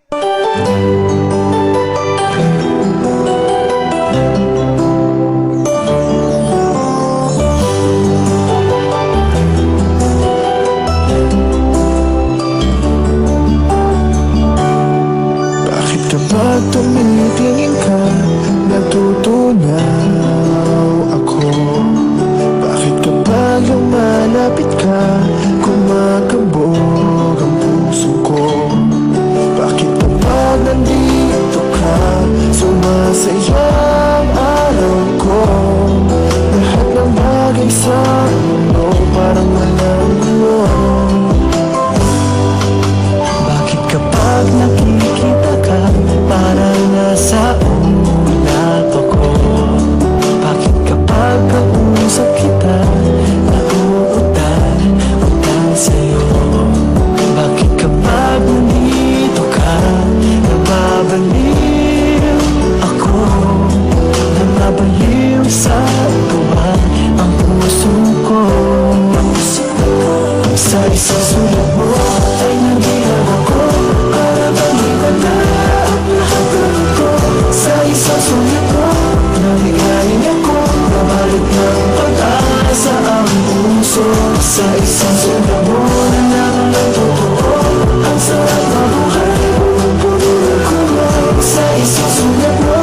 Bakit kapag tumitingin ka, natutunaw ako? Bakit kapag lumalapit ka, kumakabog ang puso ko? Bakit kapag nandito ka, sumasaya ang araw ko? Lahat ng bagay sa mundo parang walang gulo. Bakit kapag nakikita ka, parang nasa ulap ako? Bakit kapag kausap kita, nauutal sa'yo? Bakit kapag nandito ka, nababaliw ako? Nababaliw sa tuwa ang puso ko. Sa isang sulat mo ay nabilang ako, para bang iwala ang lahat ng ito. Sa isang sulat mo, naligayin ako, nabalik ng pag-asa ang puso. Sa isang sulat mo, nalaman ng totoo, ang sarap na buhay, puno ng kulay. Sa isang sulat mo,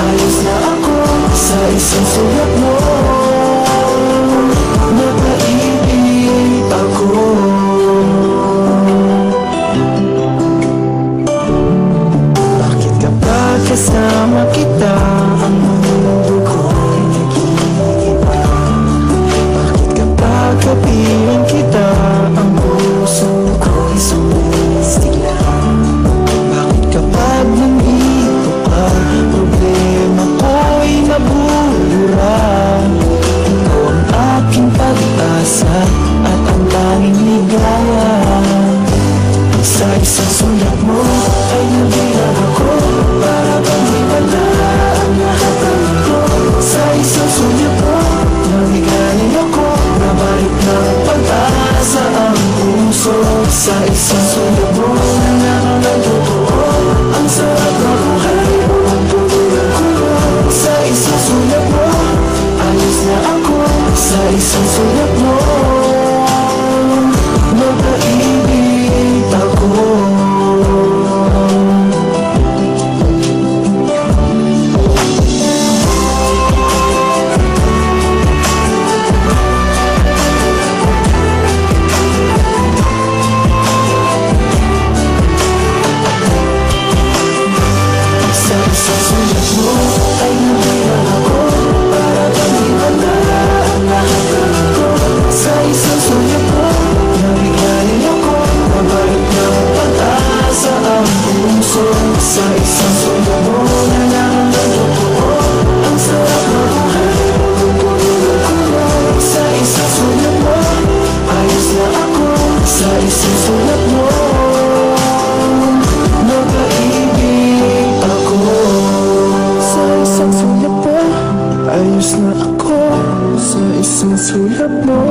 ayos na ako. Sa isang sulat mo, napaibig ako. Bakit kapag kasama kita, ang mundo ko'y nag-iiba? Bakit kapag kapiling kita, ang puso ko'y sumisigla? Bakit kapag nandito ka, problema ko'y nabubura? Ikaw ang aking pag-asa at ang tanging ligaya. Sa isang sulat mo ay nabilang ako, para bang iwala ang lahat ng ito. Sa isang sulat mo, naligayin ako, nabalik ng pag-asa ang puso. Sa isang sulat mo, nalaman ng totoo, ang sarap na buhay, puno ng kulay. Sa isang sulat mo, ayos na ako. Sa isang sulat mo, napaibig ako. Sa isang sulat mo ay nabilang ako, para bang iwala ang lahat ng ito. Sa isang sulat mo, naligayin ako, nabalik ng pag-asa ang puso. Sa isang sulat mo, nalaman ng totoo, ang sarap na buhay, puno ng kulay. Sa isang sulat mo, ayos na ako. Sa isang sulat mo, napaibig ako. Sa isang sulat mo, ayos na ako. Sa isang sulat mo,